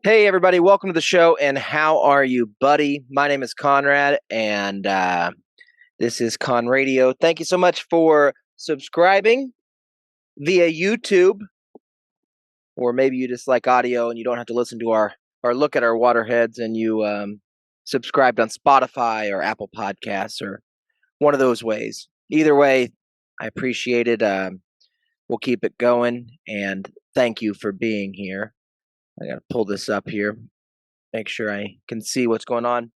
Hey, everybody, welcome to the show. And how are you, buddy? My name is Conrad, and this is Con Radio. Thank you so much for subscribing via YouTube, or maybe you just like audio and you don't have to listen to or look at our waterheads, and you subscribed on Spotify or Apple Podcasts or one of those ways. Either way, I appreciate it. We'll keep it going, and thank you for being here. I got to pull this up here, make sure I can see what's going on.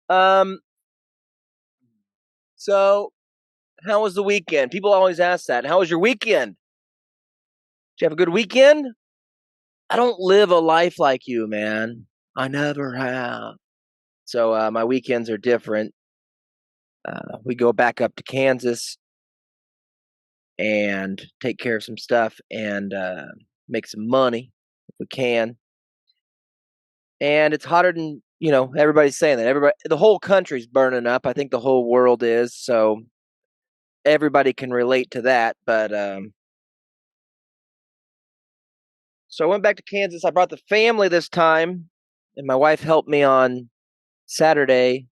Um, so how was the weekend? People always ask that. How was your weekend? Did you have a good weekend? I don't live a life like you, man. I never have. So my weekends are different. We go back up to Kansas and take care of some stuff and make some money if we can. And it's hotter than everybody's saying that. The whole country's burning up. I think the whole world is. So everybody can relate to that. But so I went back to Kansas. I brought the family this time, and my wife helped me on Saturday.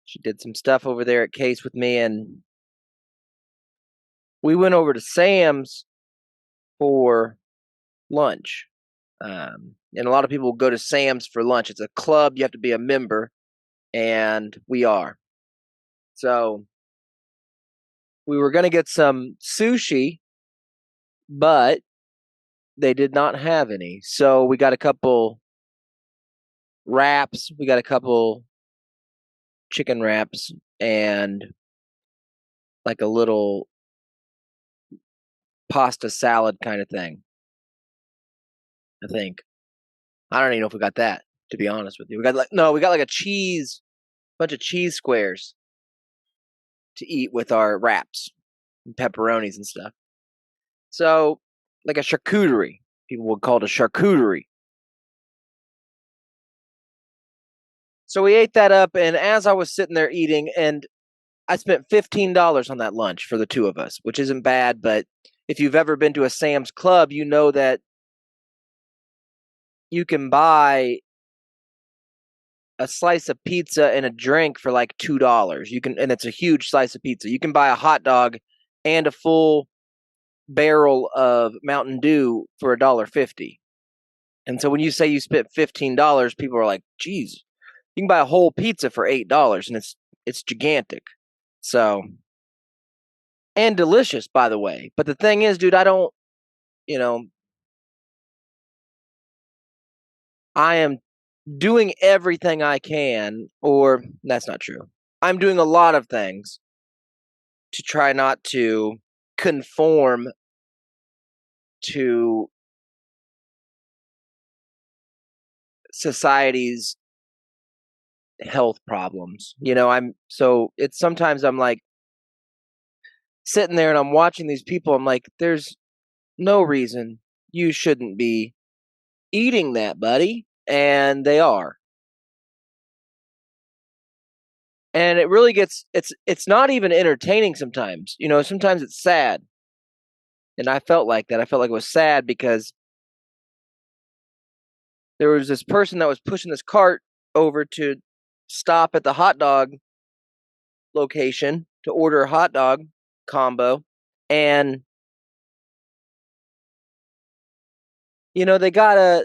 She did some stuff over there at Case with me, and we went over to Sam's for lunch. And a lot of people go to Sam's for lunch. It's a club. You have to be a member, and we are. So we were going to get some sushi, but they did not have any. So we got a couple wraps. We got a couple chicken wraps and like a little pasta salad kind of thing. I think. I don't even know if we got that, to be honest with you. We got like a bunch of cheese squares to eat with our wraps and pepperonis and stuff. So, like a charcuterie. People would call it a charcuterie. So we ate that up, and as I was sitting there eating, and I spent $15 on that lunch for the two of us, which isn't bad, but if you've ever been to a Sam's Club, you know that you can buy a slice of pizza and a drink for like $2. And it's a huge slice of pizza. You can buy a hot dog and a full barrel of Mountain Dew for $1.50. And so when you say you spent $15, people are like, geez, you can buy a whole pizza for $8, and it's gigantic. So, and delicious, by the way. But the thing is, dude, I don't, I am doing everything I can, or that's not true. I'm doing a lot of things to try not to conform to society's health problems. Sometimes I'm like sitting there and I'm watching these people. I'm like, there's no reason you shouldn't be eating that, buddy. And they are. And it really it's not even entertaining sometimes. Sometimes it's sad. And I felt like that. I felt like it was sad because there was this person that was pushing this cart over to stop at the hot dog location to order a hot dog combo. And, they got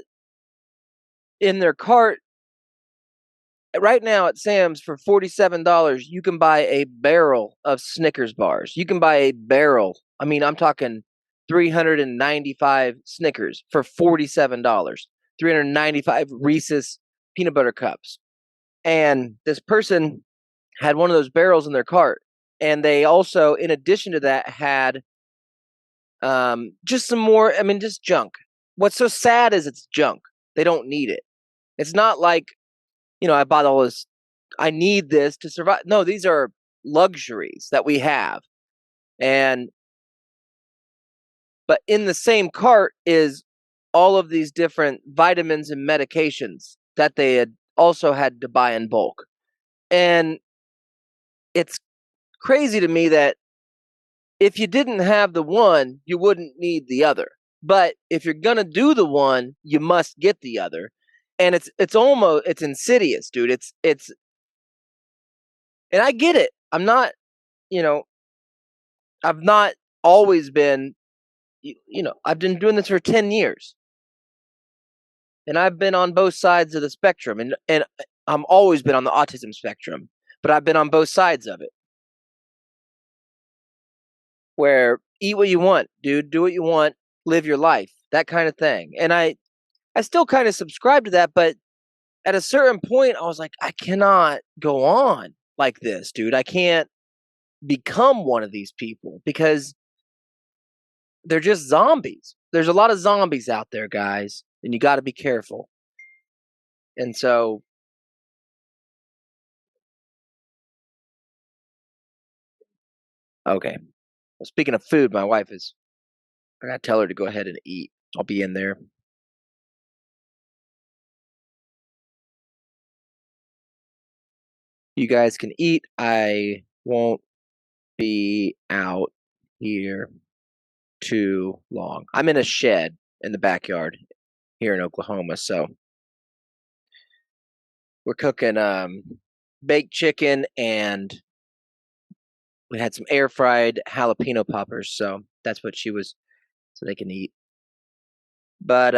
in their cart. Right now at Sam's for $47, you can buy a barrel of Snickers bars. You can buy a barrel. I mean, I'm talking 395 Snickers for $47. 395 Reese's peanut butter cups. And this person had one of those barrels in their cart. And they also, in addition to that, had just some more, just junk. What's so sad is it's junk. They don't need it. It's not like, I bought all this, I need this to survive. No, these are luxuries that we have. But in the same cart is all of these different vitamins and medications that they had also had to buy in bulk. And it's crazy to me that if you didn't have the one, you wouldn't need the other. But if you're gonna do the one, you must get the other. And it's insidious, dude. It's and I get it. I'm not, you know, I've not always been, I've been doing this for 10 years. And I've been on both sides of the spectrum, and I'm always been on the autism spectrum, but I've been on both sides of it. Where eat what you want, dude, do what you want, live your life, that kind of thing. And I still kind of subscribe to that, but at a certain point I was like, I cannot go on like this, dude. I can't become one of these people because they're just zombies. There's a lot of zombies out there, guys, and you got to be careful. And so, okay. Well, speaking of food, my wife is, I gotta tell her to go ahead and eat. I'll be in there. You guys can eat. I won't be out here too long. I'm in a shed in the backyard here in Oklahoma, so we're cooking baked chicken, and we had some air fried jalapeno poppers, so that's what she was, so they can eat. But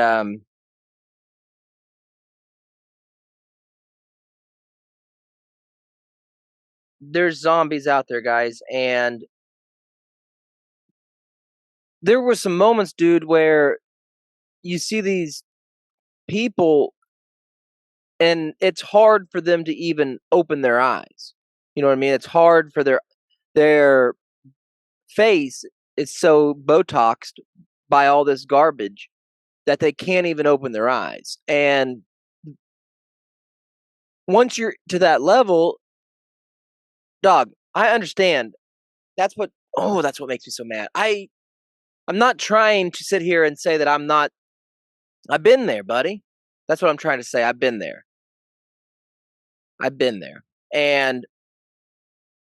there's zombies out there, guys, and there were some moments, dude, where you see these people and it's hard for them to even open their eyes. You know what I mean? It's hard for their face is so botoxed by all this garbage that they can't even open their eyes. And once you're to that level, dog, I understand. That's what makes me so mad. I'm not trying to sit here and say that I'm not. I've been there, buddy. That's what I'm trying to say. I've been there. I've been there. And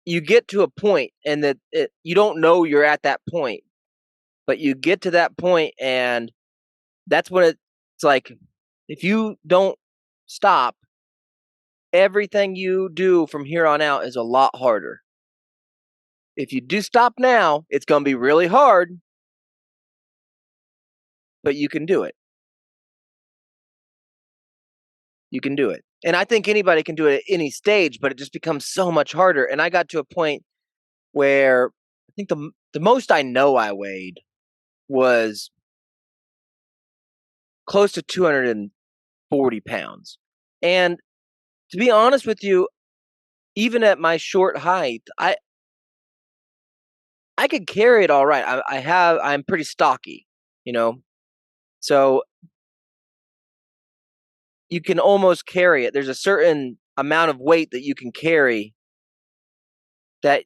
you get to a point and you don't know you're at that point, but you get to that point and that's when it's like, if you don't stop, everything you do from here on out is a lot harder. If you do stop now, it's going to be really hard, but you can do it. You can do it. And I think anybody can do it at any stage, but it just becomes so much harder. And I got to a point where I think the most I know I weighed was close to 240 pounds. And to be honest with you, even at my short height, I could carry it all right. I'm pretty stocky, you know, so you can almost carry it. There's a certain amount of weight that you can carry that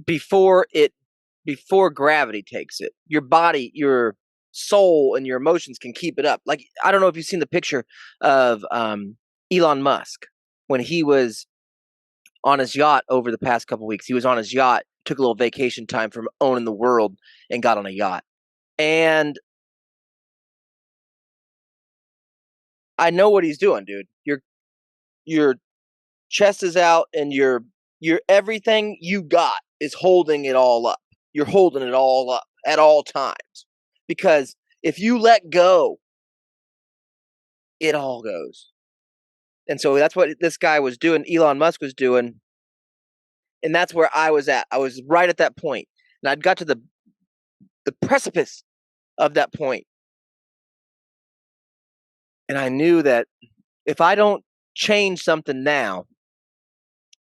before it before gravity takes it. Your body, your soul, and your emotions can keep it up. Like, I don't know if you've seen the picture of Elon Musk when he was on his yacht over the past couple weeks. He was on his yacht, took a little vacation time from owning the world, and got on a yacht. And I know what he's doing, dude. Your chest is out, and your everything you got is holding it all up. You're holding it all up at all times. Because if you let go, it all goes. And so that's what this guy was doing, Elon Musk was doing. And that's where I was at. I was right at that point. And I'd got to the precipice of that point. And I knew that if I don't change something now,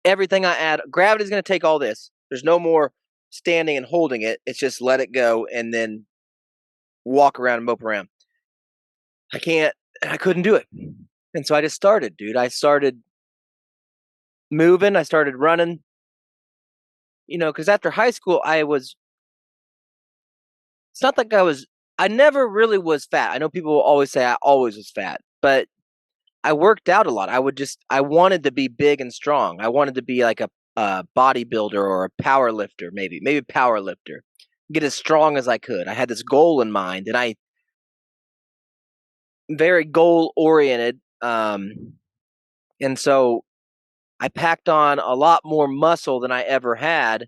everything I add, gravity's going to take all this. There's no more standing and holding it. It's just let it go and then walk around and mope around. I couldn't do it. And so I just started, dude. I started moving. I started running, because after high school, it's not like I never really was fat. I know people will always say I always was fat, but I worked out a lot. I wanted to be big and strong. I wanted to be like a bodybuilder or a power lifter, maybe power lifter, get as strong as I could. I had this goal in mind, and very goal oriented. And so I packed on a lot more muscle than I ever had.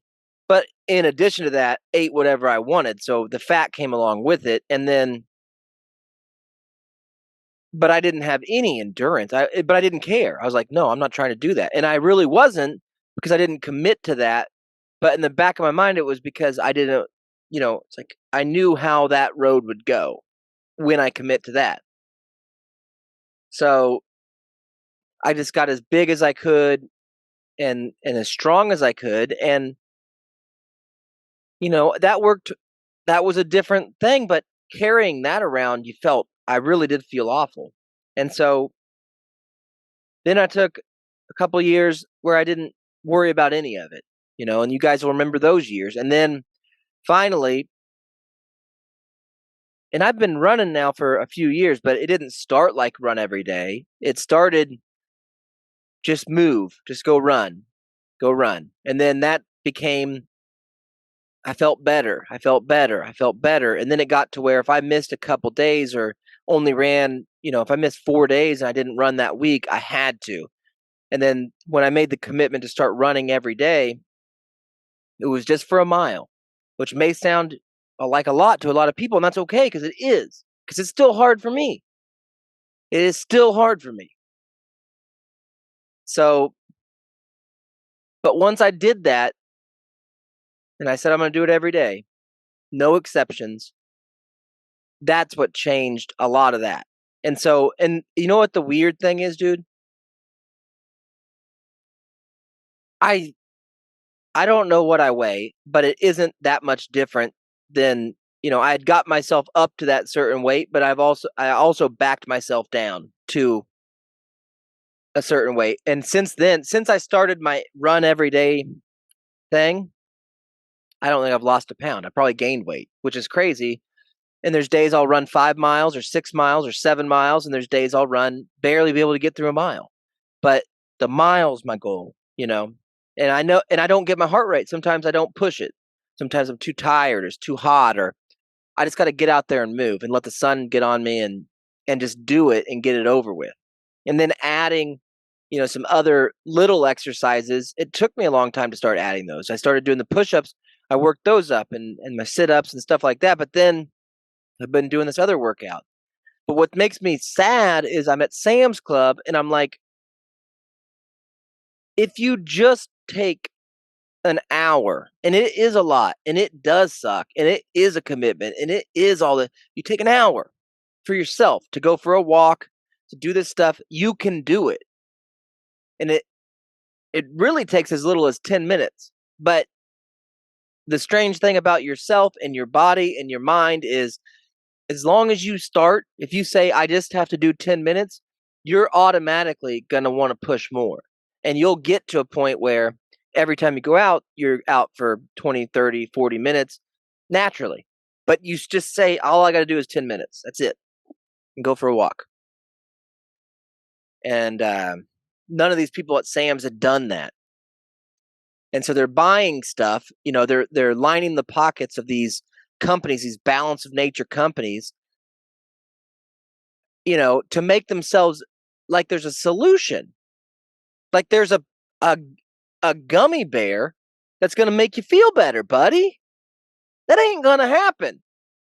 But in addition to that, ate whatever I wanted. So the fat came along with it. And then, but I didn't have any endurance. But I didn't care. I was like, no, I'm not trying to do that. And I really wasn't, because I didn't commit to that. But in the back of my mind, it was because I didn't, it's like I knew how that road would go when I commit to that. So I just got as big as I could and as strong as I could. And, that worked. That was a different thing. But carrying that around, I really did feel awful. And so then I took a couple years where I didn't worry about any of it, and you guys will remember those years. And then finally, and I've been running now for a few years, but it didn't start like run every day. It started just move, just go run, go run. And then that became, I felt better. I felt better. I felt better. And then it got to where if I missed a couple days or only ran, if I missed 4 days and I didn't run that week, I had to. And then when I made the commitment to start running every day, it was just for a mile, which may sound like a lot to a lot of people. And that's okay, because it is, because it's still hard for me. It is still hard for me. So, but once I did that and I said, I'm going to do it every day, no exceptions, that's what changed a lot of that. And so, and you know what the weird thing is, dude? I I don't know what I weigh, but it isn't that much different than, I had got myself up to that certain weight, but I also backed myself down to a certain weight. And since then, since I started my run every day thing, I don't think I've lost a pound. I probably gained weight, which is crazy. And there's days I'll run 5 miles or 6 miles or 7 miles, and there's days I'll run barely be able to get through a mile. But the mile's my goal. And I know, and I don't get my heart rate. Sometimes I don't push it. Sometimes I'm too tired or it's too hot, or I just got to get out there and move and let the sun get on me and just do it and get it over with. And then adding, some other little exercises. It took me a long time to start adding those. I started doing the push-ups. I worked those up and my sit-ups and stuff like that. But then I've been doing this other workout. But what makes me sad is I'm at Sam's Club and I'm like, if you just take an hour, and it is a lot, and it does suck, and it is a commitment, and it is you take an hour for yourself to go for a walk, to do this stuff, you can do it. And it really takes as little as 10 minutes. But the strange thing about yourself and your body and your mind is, as long as you start, if you say, I just have to do 10 minutes, you're automatically going to want to push more. And you'll get to a point where every time you go out, you're out for 20, 30, 40 minutes naturally. But you just say, all I got to do is 10 minutes. That's it. And go for a walk. And none of these people at Sam's had done that. And so they're buying stuff, they're lining the pockets of these companies, these balance of nature companies, to make themselves like there's a solution. Like there's a a gummy bear that's going to make you feel better, buddy. That ain't going to happen.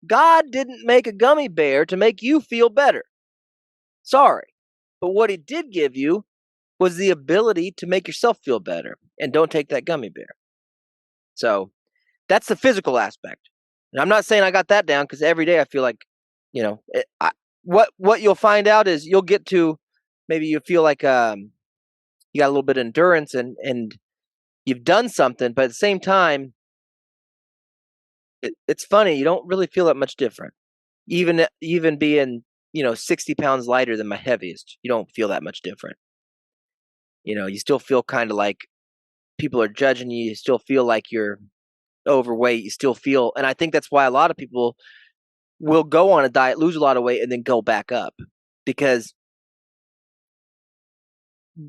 God didn't make a gummy bear to make you feel better. Sorry. But what he did give you was the ability to make yourself feel better. And don't take that gummy bear. So that's the physical aspect. And I'm not saying I got that down, because every day I feel like, what you'll find out is you'll get to, maybe you feel like you got a little bit of endurance and you've done something, but at the same time, it's funny, you don't really feel that much different. Even being 60 pounds lighter than my heaviest, you don't feel that much different. You still feel kind of like people are judging you. You still feel like you're overweight. You still feel, and I think that's why a lot of people will go on a diet, lose a lot of weight, and then go back up. Because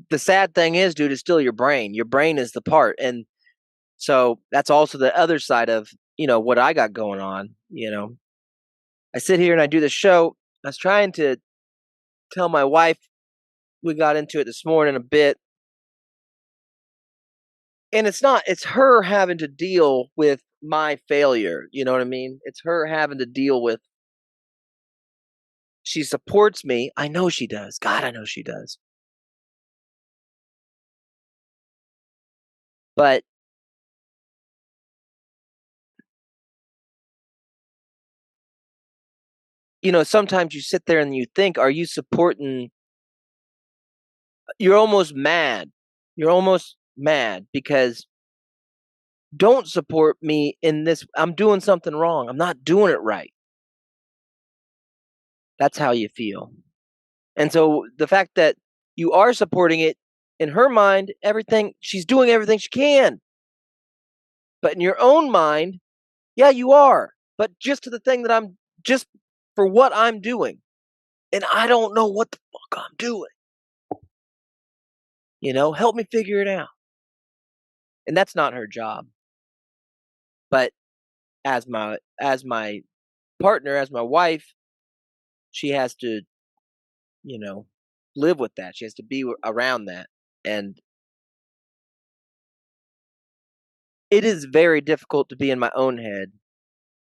the sad thing is, dude, it's still your brain. Your brain is the part. And so that's also the other side of, what I got going on. I sit here and I do the show. I was trying to tell my wife, we got into it this morning a bit. And it's her having to deal with my failure. You know what I mean? It's her having to deal with, she supports me. I know she does. God, I know she does. But, sometimes you sit there and you think, are you supporting? You're almost mad. You're almost mad because don't support me in this. I'm doing something wrong. I'm not doing it right. That's how you feel. And so the fact that you are supporting it, in her mind, she's doing everything she can. But in your own mind, yeah, you are. But just to the thing that I'm just for what I'm doing. And I don't know what the fuck I'm doing. Help me figure it out. And that's not her job. But as my partner, as my wife, she has to, you know, live with that. She has to be around that. And it is very difficult to be in my own head.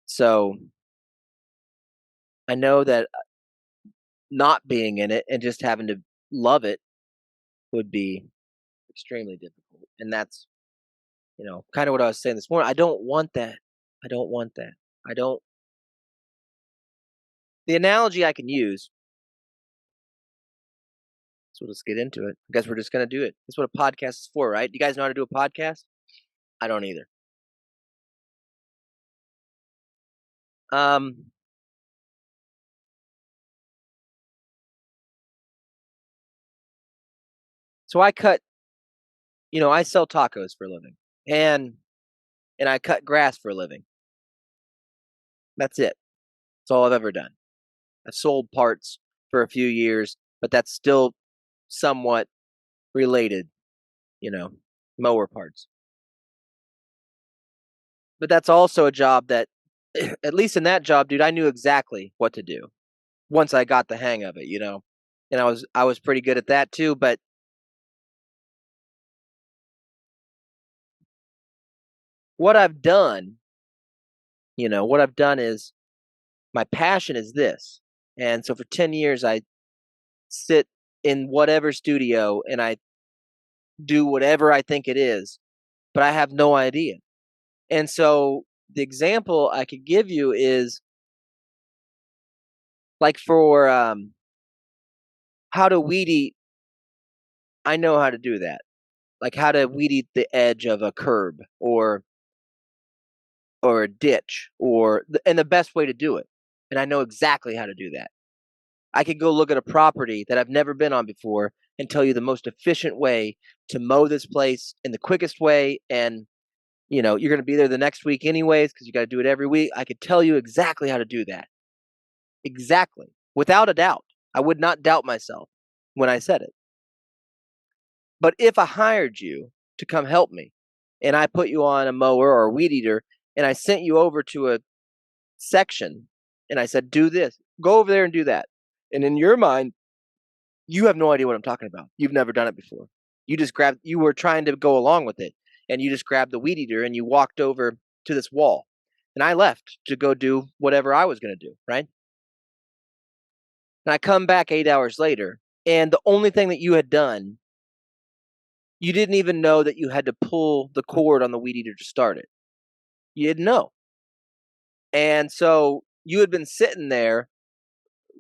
So I know that not being in it and just having to love it would be extremely difficult. And that's, kind of what I was saying this morning. I don't want that. I don't want that. I don't. The analogy I can use. So let's get into it. I guess we're just going to do it. That's what a podcast is for, right? You guys know how to do a podcast? I don't either. Um, so I sell tacos for a living, and I cut grass for a living. That's it. That's all I've ever done. I've sold parts for a few years, but that's still somewhat related, mower parts. But that's also a job that, at least in that job, dude, I knew exactly what to do once I got the hang of it, and I was pretty good at that too. But what I've done, what I've done is my passion is this. And so for 10 years, I sit in whatever studio and I do whatever I think it is, but I have no idea. And so the example I could give you is like for how to weed eat. I know how to do that. Like how to weed eat the edge of a curb or a ditch and the best way to do it. And I know exactly how to do that. I could go look at a property that I've never been on before and tell you the most efficient way to mow this place in the quickest way. And, you're going to be there the next week anyways, because you got to do it every week. I could tell you exactly how to do that. Exactly. Without a doubt. I would not doubt myself when I said it. But if I hired you to come help me and I put you on a mower or a weed eater and I sent you over to a section and I said, do this, go over there and do that. And in your mind, you have no idea what I'm talking about. You've never done it before. You were trying to go along with it and you just grabbed the weed eater and you walked over to this wall. And I left to go do whatever I was going to do, right? And I come back 8 hours later and the only thing that you had done, you didn't even know that you had to pull the cord on the weed eater to start it. You didn't know. And so you had been sitting there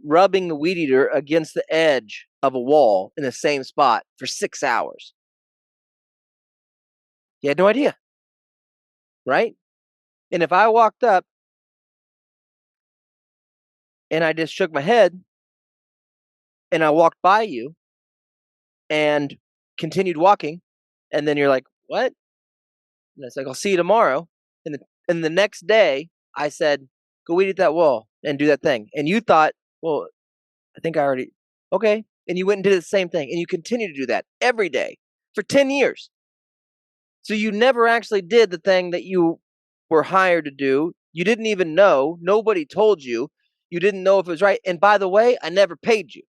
rubbing the weed eater against the edge of a wall in the same spot for 6 hours. You had no idea, right? And if I walked up and I just shook my head and I walked by you and continued walking, and then you're like, what? And it's like, I'll see you tomorrow. And the next day, I said, go weed eat that wall and do that thing. And you thought, well, I think I already, okay. And you went and did the same thing. And you continue to do that every day for 10 years. So you never actually did the thing that you were hired to do. You didn't even know. Nobody told you. You didn't know if it was right. And by the way, I never paid you.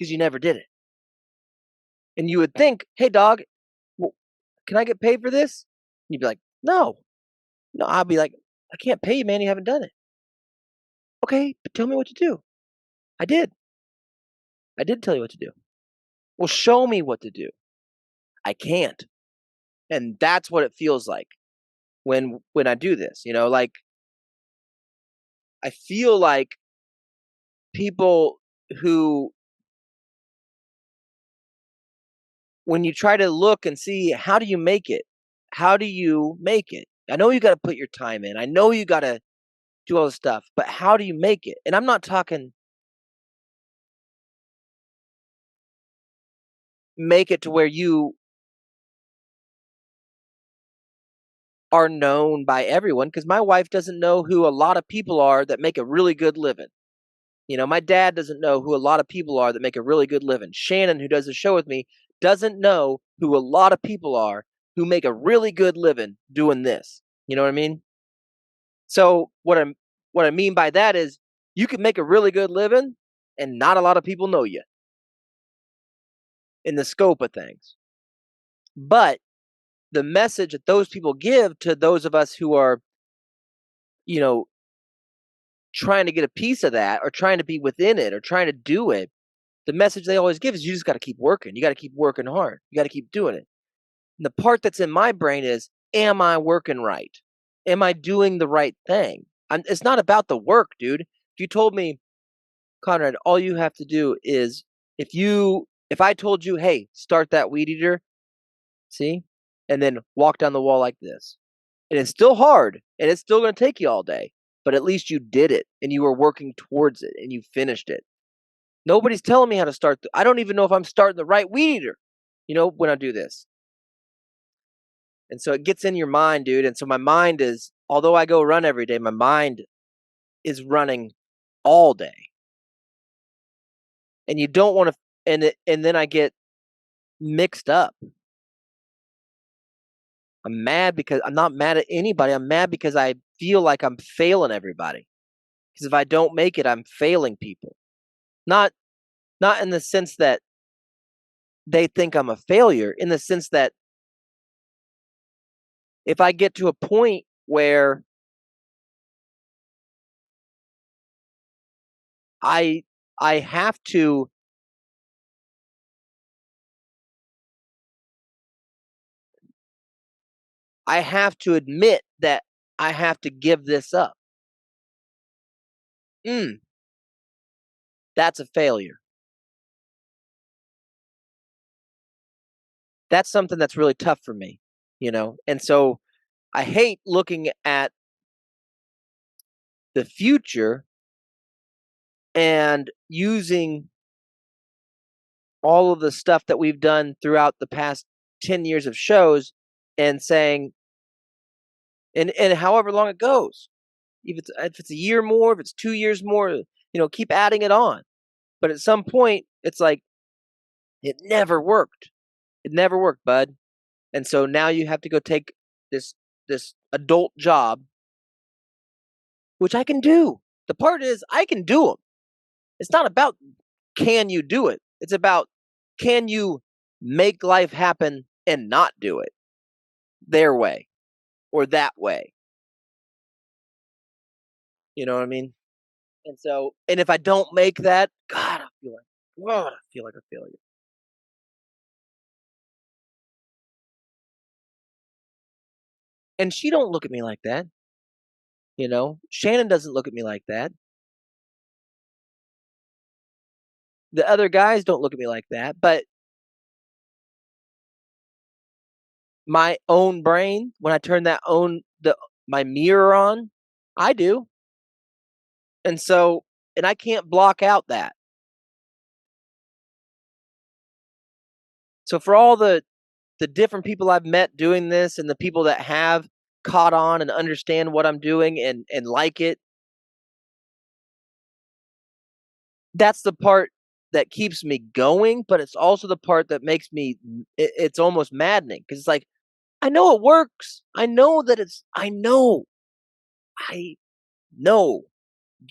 because you never did it. And you would think, "Hey, dog, well, can I get paid for this?" You'd be like, "No, no." I'll be like, "I can't pay you, man. You haven't done it." Okay, but tell me what to do. I did. I did tell you what to do. Well, show me what to do. I can't. And that's what it feels like when I do this. Like I feel like people who when you try to look and see how do you make it? How do you make it? I know you got to put your time in. I know you got to do all this stuff, but how do you make it? And I'm not talking make it to where you are known by everyone because my wife doesn't know who a lot of people are that make a really good living. My dad doesn't know who a lot of people are that make a really good living. Shannon, who does the show with me, doesn't know who a lot of people are who make a really good living doing this. You know what I mean? So what I mean by that is you can make a really good living and not a lot of people know you in the scope of things. But the message that those people give to those of us who are, you know, trying to get a piece of that or trying to be within it or trying to do it, the message they always give is you just got to keep working. You got to keep working hard. You got to keep doing it. And the part that's in my brain is, am I working right? Am I doing the right thing? It's not about the work, dude. If you told me, Conrad, all you have to do is if I told you, hey, start that weed eater, see, and then walk down the wall like this, and it's still hard and it's still going to take you all day, but at least you did it and you were working towards it and you finished it. Nobody's telling me how to start. I don't even know if I'm starting the right weed eater, when I do this. And so it gets in your mind, dude. And so my mind is, although I go run every day, my mind is running all day. And you don't want to, and then I get mixed up. I'm mad because I'm not mad at anybody. I'm mad because I feel like I'm failing everybody. Because if I don't make it, I'm failing people. Not in the sense that they think I'm a failure, in the sense that if I get to a point where I I have to admit that I have to give this up. That's a failure. That's something that's really tough for me. And so I hate looking at the future and using all of the stuff that we've done throughout the past 10 years of shows and saying, and however long it goes, if it's a year more, if it's 2 years more, keep adding it on. But at some point, it's like, it never worked. It never worked, bud. And so now you have to go take this adult job, which I can do. The part is I can do them. It's not about can you do it. It's about can you make life happen and not do it their way or that way. You know what I mean? And if I don't make that, God, I feel like a failure. And she don't look at me like that. Shannon doesn't look at me like that. The other guys don't look at me like that, but my own brain, when I turn my mirror on, I do. And I can't block out that. So for all the different people I've met doing this and the people that have caught on and understand what I'm doing and like it, that's the part that keeps me going, but it's also the part that makes me it's almost maddening because it's like I know it works. I know,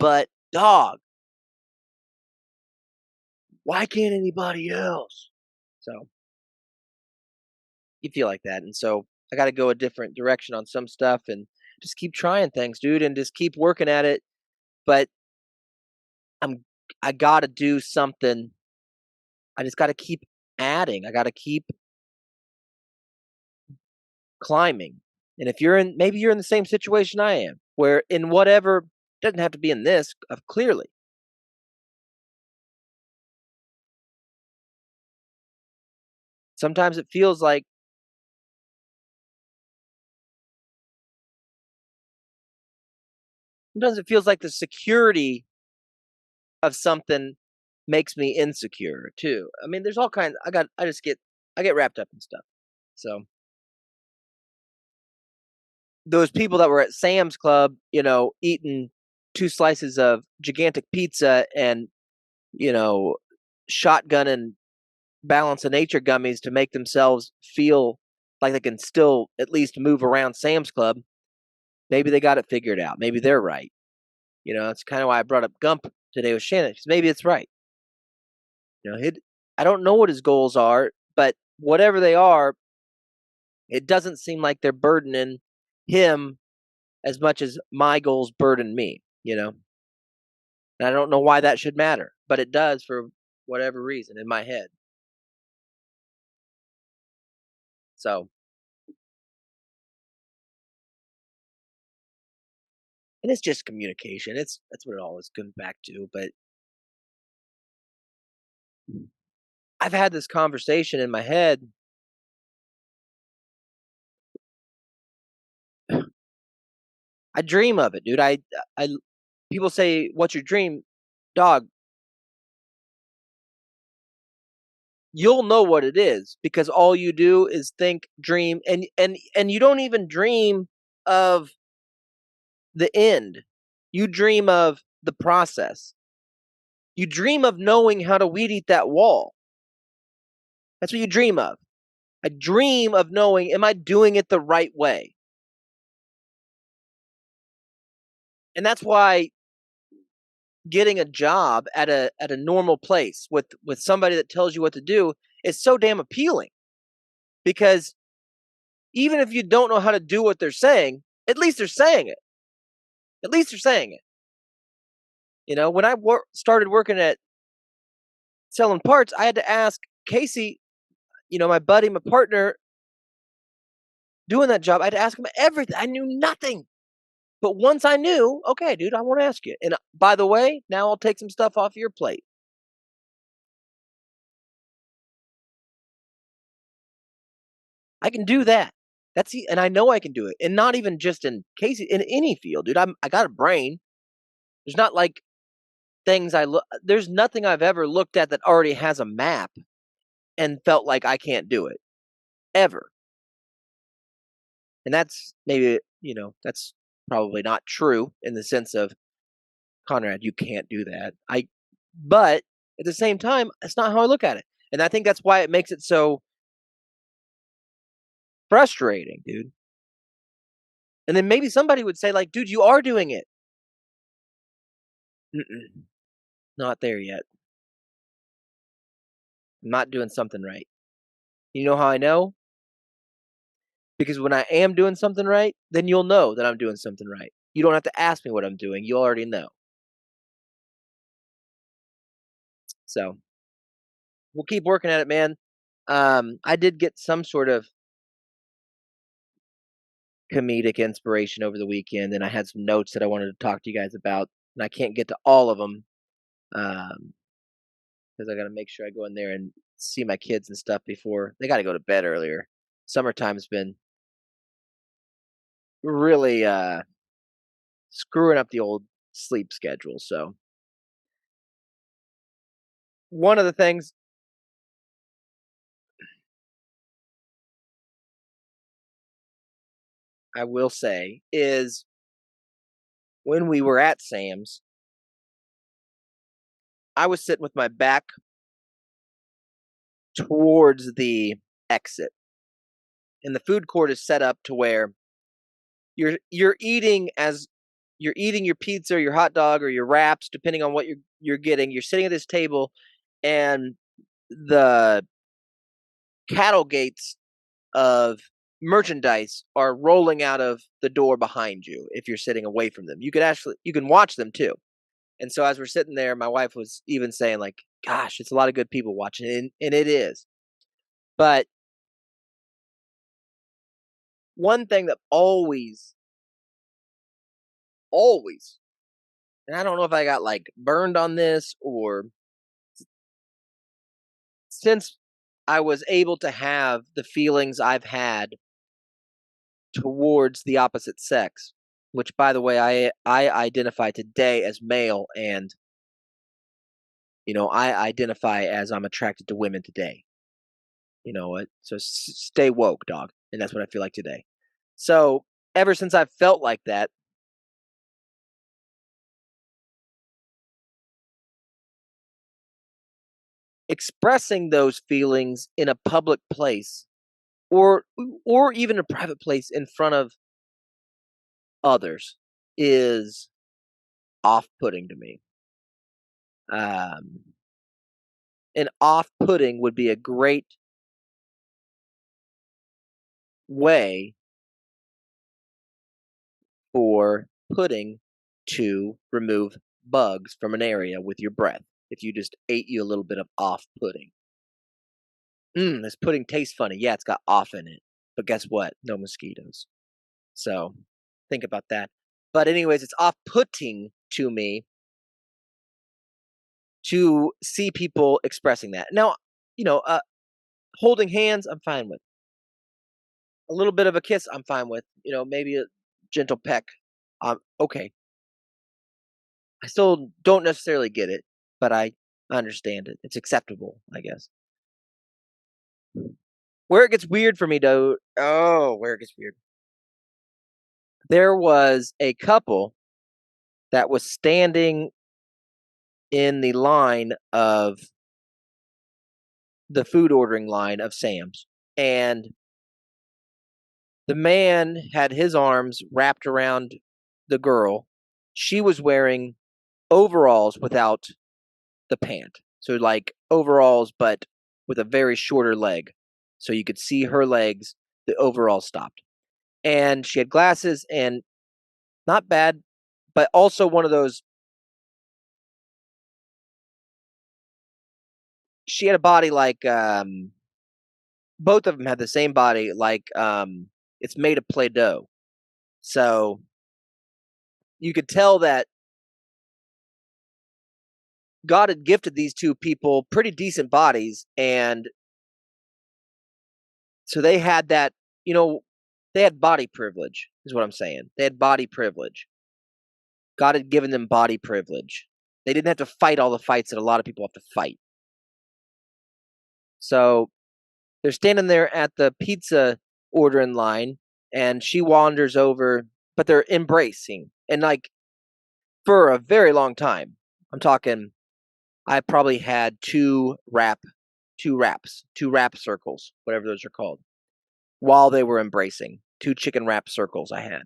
but dog, Why can't anybody else? So you feel like that. And so I got to go a different direction on some stuff and just keep trying things, dude, and just keep working at it. But I'm, I got to do something. I just got to keep adding. I got to keep climbing. And if you're in, maybe you're in the same situation I am, where in whatever, doesn't have to be in this, clearly. Sometimes it feels like, sometimes it feels like the security of something makes me insecure too. I mean, there's all kinds. I get wrapped up in stuff. So those people that were at Sam's Club, eating 2 slices of gigantic pizza and you know, shotgunning balance of nature gummies to make themselves feel like they can still at least move around Sam's Club. Maybe they got it figured out. Maybe they're right. That's kind of why I brought up Gump today with Shannon, because maybe it's right. I don't know what his goals are, but whatever they are, it doesn't seem like they're burdening him as much as my goals burden me, And I don't know why that should matter, but it does for whatever reason in my head. So, and it's just communication. That's what it always comes back to. But I've had this conversation in my head. I dream of it, dude. I people say, "What's your dream?" Dog, you'll know what it is because all you do is think, dream, and you don't even dream of the end. You dream of the process. You dream of knowing how to weed eat that wall. That's what you dream of. I dream of knowing, am I doing it the right way? And that's why getting a job at a normal place with somebody that tells you what to do is so damn appealing, because even if you don't know how to do what they're saying, at least they're saying it. At least they're saying it. When I started working at selling parts, I had to ask Casey, my buddy, my partner doing that job. I had to ask him everything. I knew nothing. But once I knew, okay, dude, I won't ask you. And by the way, now I'll take some stuff off your plate. I can do that. And I know I can do it. And not even just in Casey, in any field, dude. I got a brain. There's not like things there's nothing I've ever looked at that already has a map and felt like I can't do it ever. And that's maybe, that's probably not true in the sense of, Conrad, you can't do that. But at the same time, that's not how I look at it. And I think that's why it makes it so frustrating, dude. And then maybe somebody would say, like, dude, you are doing it. Mm-mm, not there yet. I'm not doing something right. You know how I know? Because when I am doing something right, then you'll know that I'm doing something right. You don't have to ask me what I'm doing. You already know. So we'll keep working at it, man. I did get some sort of comedic inspiration over the weekend, and I had some notes that I wanted to talk to you guys about, and I can't get to all of them because I got to make sure I go in there and see my kids and stuff before they got to go to bed earlier. Summertime's been really screwing up the old sleep schedule. So one of the things I will say is when we were at Sam's, I was sitting with my back towards the exit. And the food court is set up to where you're eating as you're eating your pizza or your hot dog or your wraps, depending on what you're getting. You're sitting at this table and the cattle gates of merchandise are rolling out of the door behind you if you're sitting away from them. You can watch them too. And so as we're sitting there, my wife was even saying like, "Gosh, it's a lot of good people watching," and it is. But one thing that always, and I don't know if I got like burned on this or since I was able to have the feelings I've had towards the opposite sex, which by the way, I identify today as male, and I identify as I'm attracted to women today. You know what? So stay woke, dog, and that's what I feel like today. So ever since I felt like that, expressing those feelings in a public place or even a private place in front of others is off-putting to me. Um, and off-putting would be a great way for pudding to remove bugs from an area with your breath. If you just ate you a little bit of off pudding. This pudding tastes funny. Yeah, it's got off in it. But guess what? No mosquitoes. So think about that. But anyways, it's off putting to me to see people expressing that. Now, you know, uh, holding hands, I'm fine with. A little bit of a kiss, I'm fine with. Maybe a gentle peck. Okay. I still don't necessarily get it, but I understand it. It's acceptable, I guess. Where it gets weird for me, though, where it gets weird. There was a couple that was standing in the line of the food ordering line of Sam's, and the man had his arms wrapped around the girl. She was wearing overalls without the pant. So like overalls, but with a very shorter leg. So you could see her legs, the overalls stopped. And she had glasses and not bad, but also one of those. She had a body like both of them had the same body, like it's made of Play-Doh. So you could tell that God had gifted these two people pretty decent bodies, and so they had that, they had body privilege, is what I'm saying. They had body privilege. God had given them body privilege. They didn't have to fight all the fights that a lot of people have to fight. So they're standing there at the pizza ordering line, and she wanders over, but they're embracing. And like for a very long time, I'm talking, I probably had two wrap circles, whatever those are called, while they were embracing. Two chicken wrap circles I had,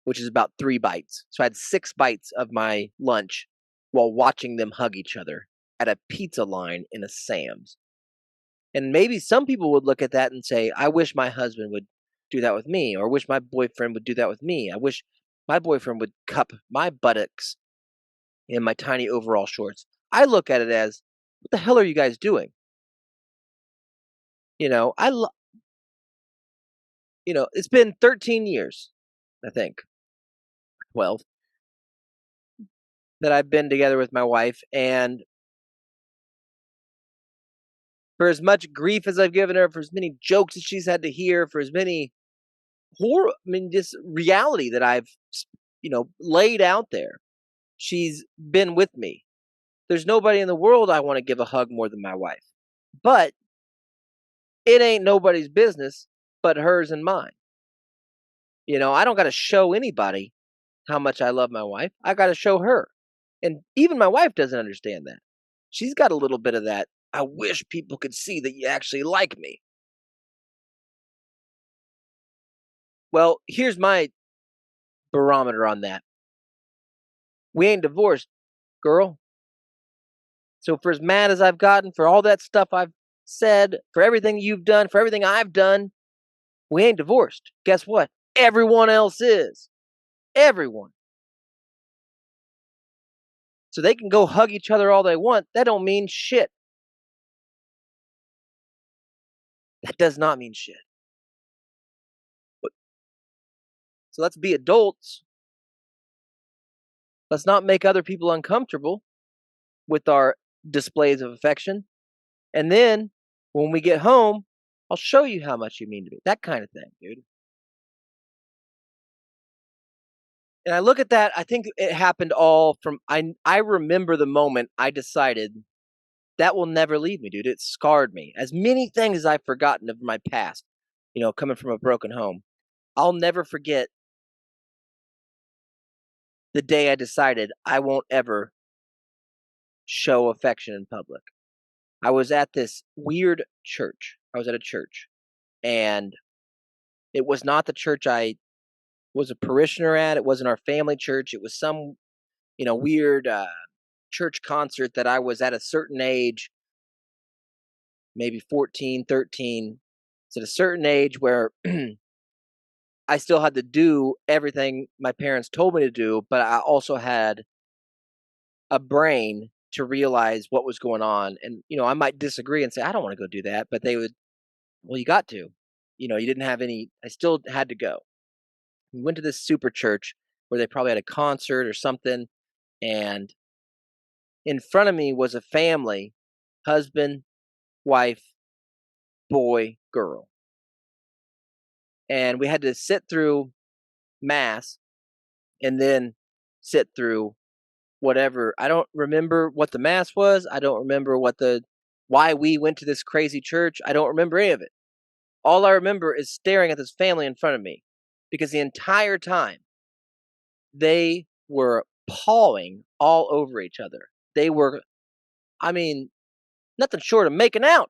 which is about 3 bites. So I had 6 bites of my lunch while watching them hug each other at a pizza line in a Sam's. And maybe some people would look at that and say, I wish my husband would do that with me, or wish my boyfriend would do that with me. I wish my boyfriend would cup my buttocks in my tiny overall shorts. I look at it as, what the hell are you guys doing? You know, I, lo- it's been 13 years, I think, 12, that I've been together with my wife. And for as much grief as I've given her, for as many jokes that she's had to hear, for as many just reality that I've, laid out there, she's been with me. There's nobody in the world I want to give a hug more than my wife. But it ain't nobody's business but hers and mine. I don't got to show anybody how much I love my wife. I got to show her. And even my wife doesn't understand that. She's got a little bit of that. I wish people could see that you actually like me. Well, here's my barometer on that. We ain't divorced, girl. So for as mad as I've gotten, for all that stuff I've said, for everything you've done, for everything I've done, we ain't divorced. Guess what? Everyone else is. Everyone. So they can go hug each other all they want. That don't mean shit. That does not mean shit. So let's be adults. Let's not make other people uncomfortable with our displays of affection. And then when we get home, I'll show you how much you mean to me. That kind of thing, dude. And I look at that, I think it happened all from I remember the moment I decided that will never leave me, dude. It scarred me. As many things as I've forgotten of my past, coming from a broken home. I'll never forget the day I decided I won't ever show affection in public. I was at this weird church. I was at a church, and it was not the church I was a parishioner at. It wasn't our family church. It was some, weird church concert that I was at a certain age, maybe 14, 13. It's at a certain age where I still had to do everything my parents told me to do, but I also had a brain to realize what was going on. And, I might disagree and say, I don't want to go do that. But they would, well, you got to. You didn't have any, I still had to go. We went to this super church where they probably had a concert or something. And in front of me was a family, husband, wife, boy, girl. And we had to sit through mass and then sit through whatever. I don't remember what the mass was. I don't remember why we went to this crazy church. I don't remember any of it. All I remember is staring at this family in front of me because the entire time they were pawing all over each other. They were, I mean, nothing short of making out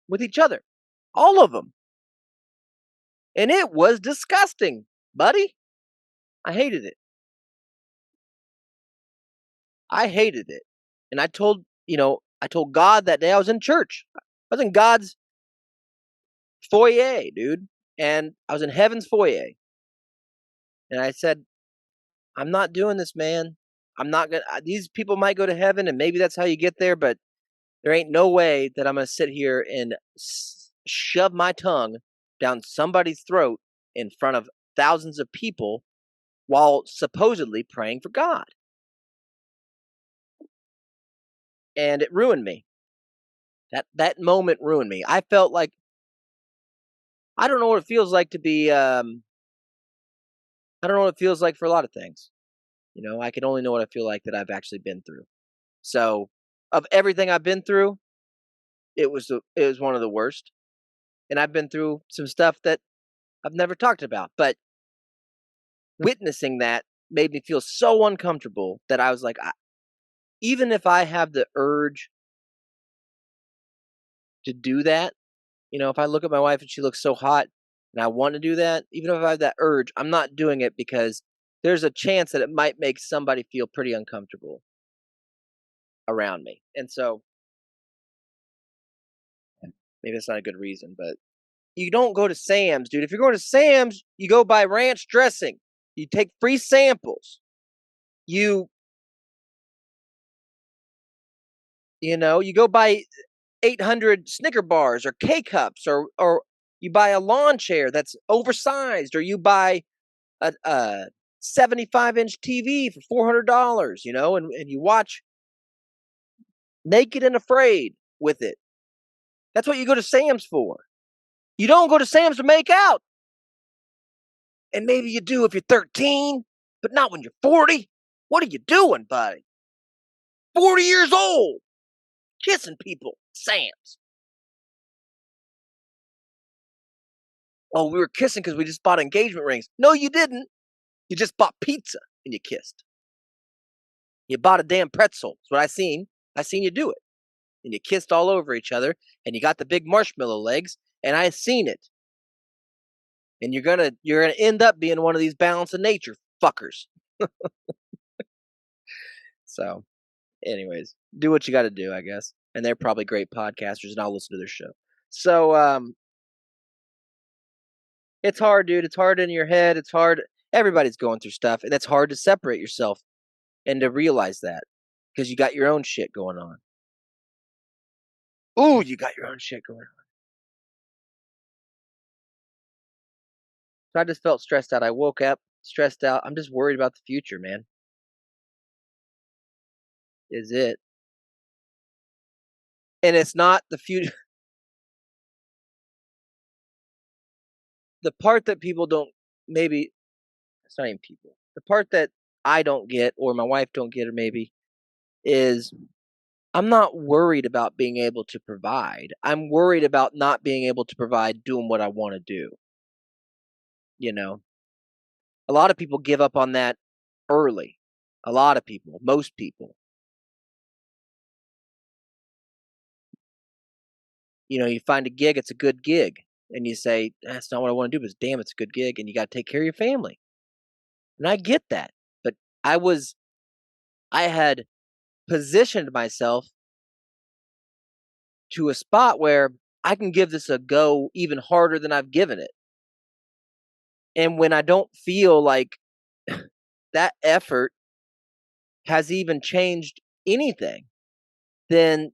with each other. All of them. And it was disgusting, buddy. I hated it. I hated it. And I told God that day I was in church. I was in God's foyer, dude. And I was in heaven's foyer. And I said, I'm not doing this, man. I'm not going to, these people might go to heaven and maybe that's how you get there, but there ain't no way that I'm going to sit here and shove my tongue down somebody's throat in front of thousands of people while supposedly praying for God. And it ruined me. That moment ruined me. I felt like I don't know what it feels like to be I don't know what it feels like for a lot of things. I can only know what I feel like that I've actually been through. So, of everything I've been through, it was one of the worst. And I've been through some stuff that I've never talked about, but witnessing that made me feel so uncomfortable that I was like, even if I have the urge to do that, if I look at my wife and she looks so hot and I want to do that, even if I have that urge, I'm not doing it because there's a chance that it might make somebody feel pretty uncomfortable around me. And so maybe that's not a good reason, but you don't go to Sam's, dude. If you're going to Sam's, you go buy ranch dressing. You take free samples. You go buy 800 Snicker bars or K cups, or you buy a lawn chair that's oversized, or you buy a 75-inch TV for $400, and you watch Naked and Afraid with it. That's what you go to Sam's for. You don't go to Sam's to make out. And maybe you do if you're 13, but not when you're 40. What are you doing, buddy? 40 years old, kissing people, Sam's. Oh, we were kissing because we just bought engagement rings. No, you didn't. You just bought pizza and you kissed. You bought a damn pretzel. That's what I seen. I seen you do it. And you kissed all over each other and you got the big marshmallow legs and I seen it. And you're gonna end up being one of these balance of nature fuckers. So Anyways, do what you got to do, I guess. And they're probably great podcasters, and I'll listen to their show. So, it's hard, dude. It's hard in your head. It's hard. Everybody's going through stuff, and it's hard to separate yourself and to realize that because you got your own shit going on. Ooh, you got your own shit going on. So I just felt stressed out. I woke up stressed out. I'm just worried about the future, man. Is it? And it's not the future. The part that people don't maybe it's not even people. The part that I don't get or my wife don't get or maybe is I'm not worried about being able to provide. I'm worried about not being able to provide doing what I want to do. You know, a lot of people give up on that early. A lot of people, most people. You find a gig, it's a good gig. And you say, that's not what I want to do, but damn, it's a good gig. And you got to take care of your family. And I get that. But I had positioned myself to a spot where I can give this a go even harder than I've given it. And when I don't feel like that effort has even changed anything, then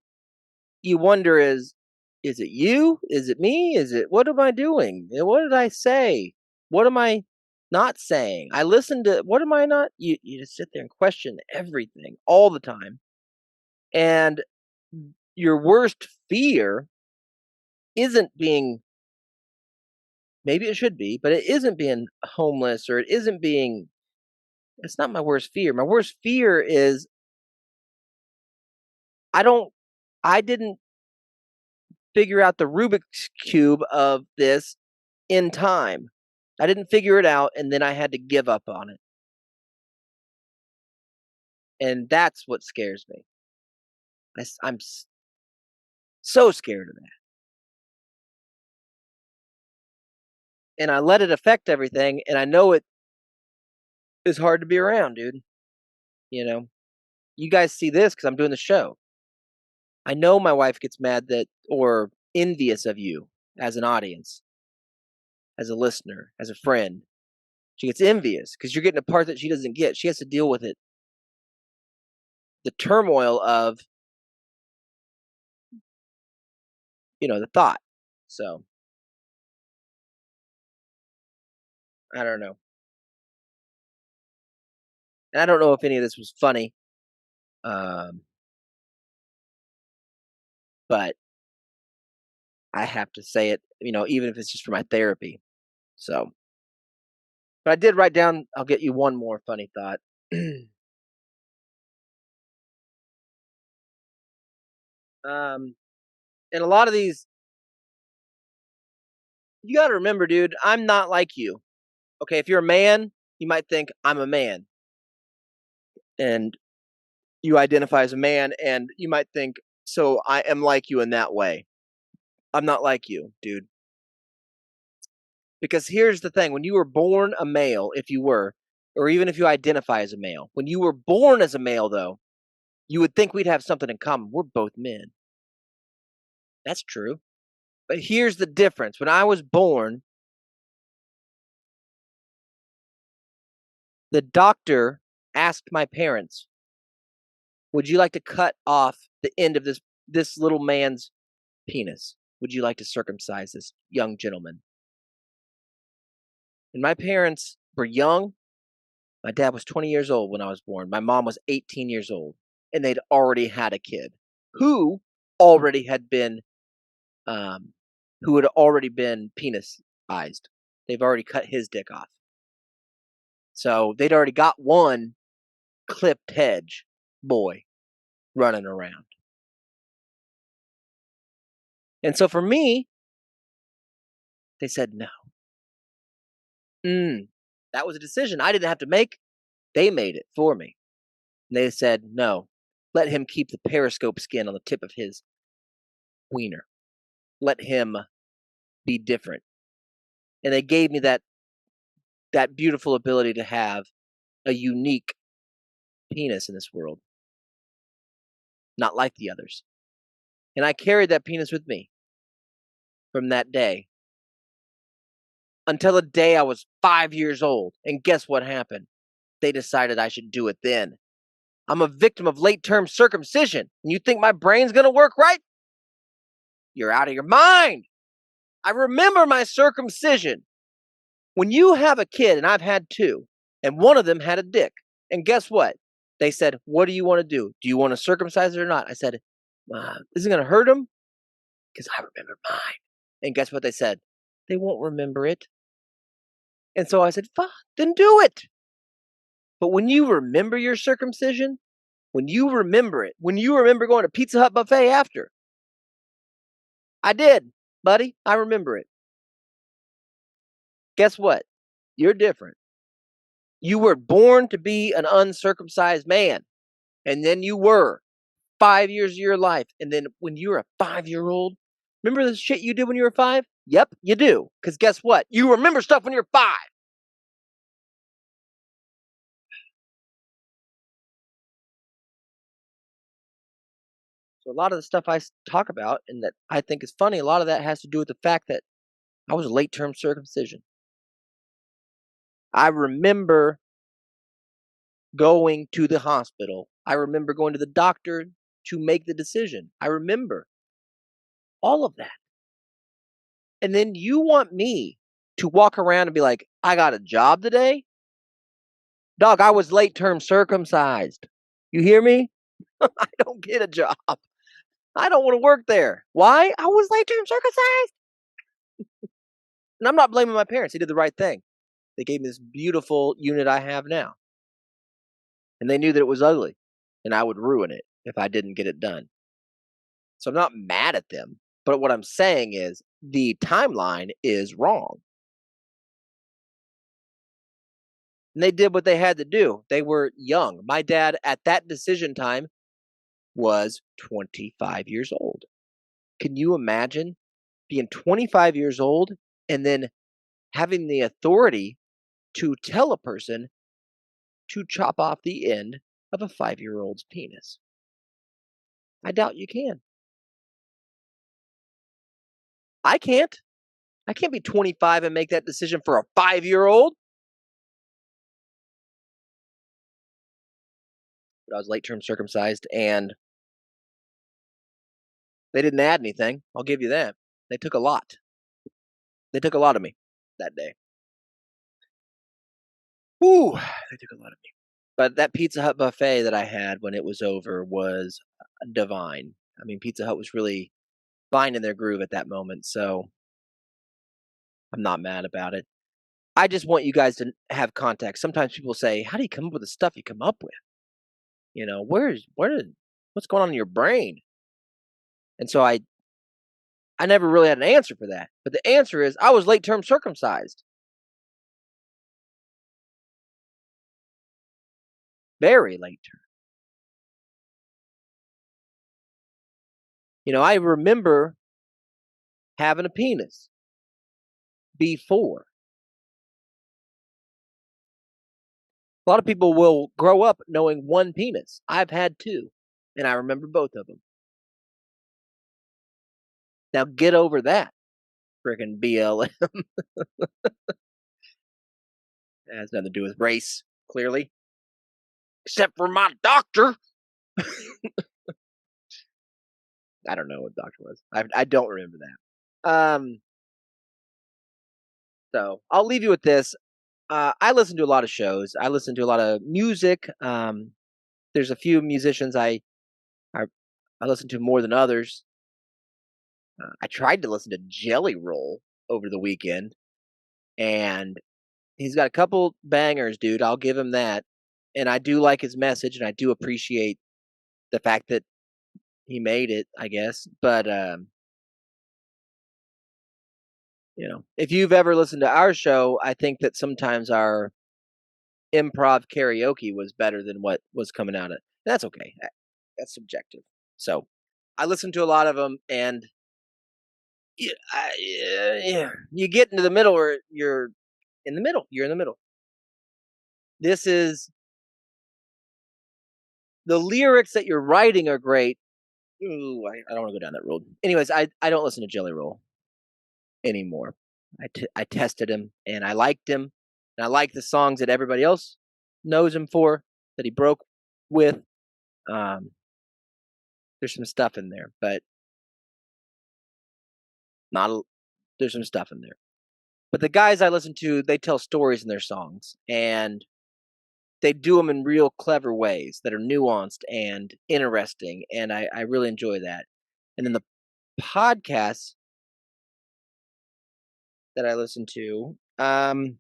you wonder is it you? Is it me? Is it what am I doing? What did I say? What am I not saying? I listened to what am I not? You just sit there and question everything all the time. And your worst fear isn't being maybe it should be, but it isn't being homeless or it isn't being it's not my worst fear. My worst fear is I don't I didn't figure out the Rubik's cube of this in time. I didn't figure it out and then I had to give up on it. And that's what scares me. I'm so scared of that. And I let it affect everything and I know it is hard to be around, dude. You know. You guys see this cuz I'm doing the show. I know my wife gets mad that or envious of you as an audience, as a listener, as a friend. She gets envious because you're getting a part that she doesn't get. She has to deal with it. The turmoil of, the thought. So, I don't know. And I don't know if any of this was funny. Um, but I have to say it, even if it's just for my therapy. So, but I did write down, I'll get you one more funny thought. um, and a lot of these, you got to remember, dude, I'm not like you. Okay, if you're a man, you might think I'm a man. And you identify as a man, and you might think, so I am like you in that way. I'm not like you, dude. Because here's the thing when you were born a male, if you were, or even if you identify as a male, when you were born as a male, though, you would think we'd have something in common. We're both men. That's true. But here's the difference. When I was born, the doctor asked my parents, would you like to cut off the end of this little man's penis? Would you like to circumcise this young gentleman? And my parents were young. My dad was 20 years old when I was born. My mom was 18 years old, and they'd already had a kid who already had been, um, who had already been penisized. They've already cut his dick off. So they'd already got one clipped hedge boy running around. And so for me, they said no. That was a decision I didn't have to make. They made it for me. And they said, no, let him keep the periscope skin on the tip of his wiener. Let him be different. And they gave me that beautiful ability to have a unique penis in this world. not like the others. And I carried that penis with me from that day until the day I was 5 years old. And guess what happened? They decided I should do it then. I'm a victim of late-term circumcision, and you think my brain's gonna work right? You're out of your mind. I remember my circumcision. When you have a kid, and I've had two, and one of them had a dick, and guess what? They said, "What do you want to do? Do you want to circumcise it or not?" I said, "Is it going to hurt him?" Because I remember mine. And guess what they said? They won't remember it. And so I said, "Fuck, then do it." But when you remember your circumcision, when you remember it, when you remember going to Pizza Hut buffet after, I did, buddy. I remember it. Guess what? You're different. You were born to be an uncircumcised man, and then you were 5 years of your life. And then when you were a 5-year-old, remember the shit you did when you were 5? Yep, you do. Because guess what? You remember stuff when you're 5. So a lot of the stuff I talk about and that I think is funny, a lot of that has to do with the fact that I was a late term circumcision. I remember going to the hospital. I remember going to the doctor to make the decision. I remember all of that. And then you want me to walk around and be like, I got a job today? Dog, I was late term circumcised. You hear me? I don't get a job. I don't want to work there. Why? I was late term circumcised. And I'm not blaming my parents. They did the right thing. They gave me this beautiful unit I have now. And they knew that it was ugly and I would ruin it if I didn't get it done. So I'm not mad at them. But what I'm saying is the timeline is wrong. And they did what they had to do. They were young. My dad at that decision time was 25 years old. Can you imagine being 25 years old and then having the authority to tell a person to chop off the end of a 5-year-old's penis? I doubt you can. I can't. I can't be 25 and make that decision for a 5-year-old. But I was late term circumcised and they didn't add anything. I'll give you that. They took a lot. They took a lot of me that day. Whew, they took a lot of me. But that Pizza Hut buffet that I had when it was over was divine. I mean, Pizza Hut was really finding their groove at that moment, so I'm not mad about it. I just want you guys to have context. Sometimes people say, "How do you come up with the stuff you come up with? You know, what's going on in your brain?" And so I never really had an answer for that. But the answer is I was late term circumcised. Very late term. You know, I remember having a penis before. A lot of people will grow up knowing one penis. I've had two, and I remember both of them. Now get over that, freaking BLM. It has nothing to do with race, clearly, except for my doctor. I don't know what doctor was. I don't remember that. So I'll leave you with this. I listen to a lot of shows. I listen to a lot of music. There's a few musicians I, I listen to more than others. I tried to listen to Jelly Roll over the weekend, and he's got a couple bangers, dude. I'll give him that. And I do like his message, and I do appreciate the fact that he made it, I guess. But you know, if you've ever listened to our show, I think that sometimes our improv karaoke was better than what was coming out of it. That's okay. That's subjective. So I listened to a lot of them, and yeah, you get into the middle, or you're in the middle. You're in the middle. This is the lyrics that you're writing are great. Ooh, I don't want to go down that road. Anyways, I don't listen to Jelly Roll anymore. I tested him and I liked him, and I like the songs that everybody else knows him for that he broke with. Um, there's some stuff in there, but not a, there's some stuff in there. But the guys I listen to, they tell stories in their songs, and they do them in real clever ways that are nuanced and interesting, and I really enjoy that. And then the podcasts that I listen to, the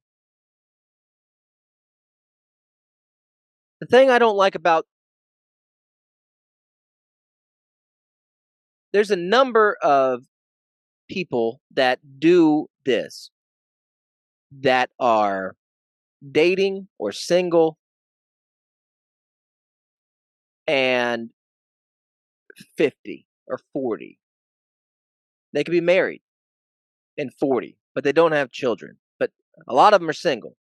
thing I don't like about there's a number of people that do this that are dating or single and 50 or 40. They could be married and 40, but they don't have children. But a lot of them are single.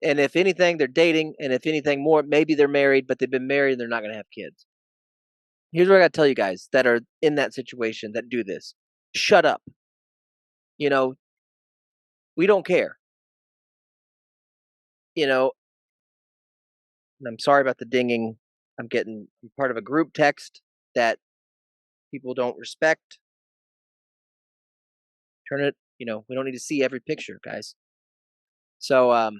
And if anything, they're dating. And if anything more, maybe they're married, but they've been married and they're not going to have kids. Here's what I got to tell you guys that are in that situation that do this: shut up. You know, we don't care. You know, and I'm sorry about the dinging. I'm part of a group text that people don't respect. Turn it, we don't need to see every picture, guys. So,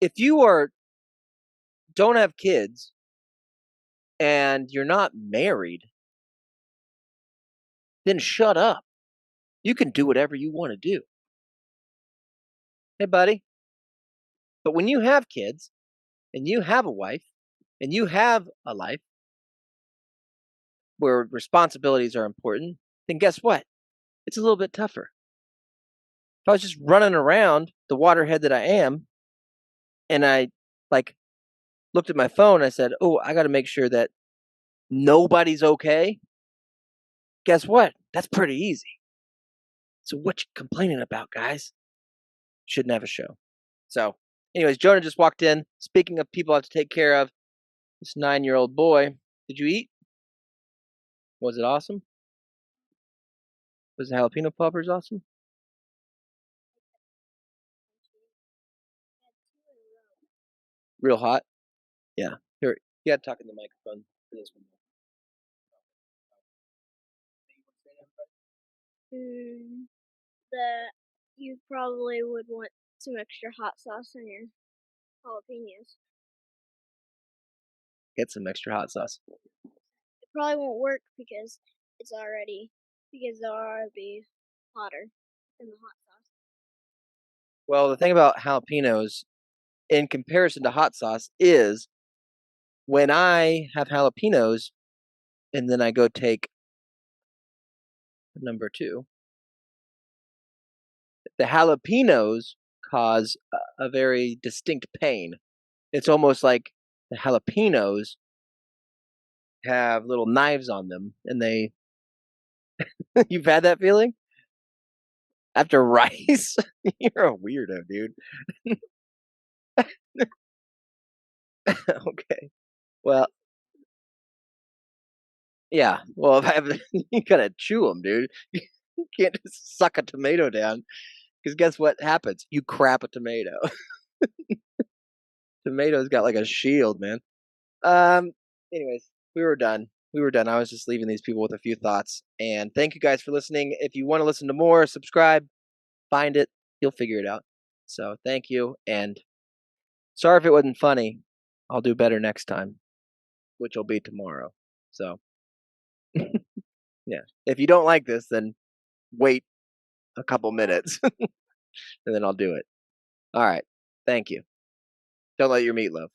if you don't have kids and you're not married, then shut up. You can do whatever you want to do. Hey, buddy. But when you have kids and you have a wife and you have a life where responsibilities are important, then guess what? It's a little bit tougher. If I was just running around the waterhead that I am and I like looked at my phone, I said, "Oh, I got to make sure that nobody's okay." Guess what? That's pretty easy. So what you complaining about, guys? Shouldn't have a show. So, anyways, Jonah just walked in. Speaking of people I have to take care of, this 9-year-old boy. Did you eat? Was it awesome? Was the jalapeno poppers awesome? Real hot? Yeah. Here, you got to talk in the microphone for this one. That you probably would want some extra hot sauce on your jalapenos. Get some extra hot sauce. It probably won't work because they'll already be hotter than the hot sauce. Well, the thing about jalapenos in comparison to hot sauce is when I have jalapenos and then I go take number 2, the jalapenos cause a very distinct pain. It's almost like the jalapenos have little knives on them and they you've had that feeling? After rice? You're a weirdo, dude. Okay. Well, yeah. Well, if I have you gotta chew them, dude. You can't just suck a tomato down because guess what happens? You crap a tomato. Tomato's got like a shield, man. Um, anyways, we were done. We were done. I was just leaving these people with a few thoughts. And thank you guys for listening. If you want to listen to more, subscribe, find it. You'll figure it out. So thank you. And sorry if it wasn't funny. I'll do better next time, which will be tomorrow. So yeah. If you don't like this, then wait a couple minutes and then I'll do it. All right. Thank you. Don't let your meat loaf.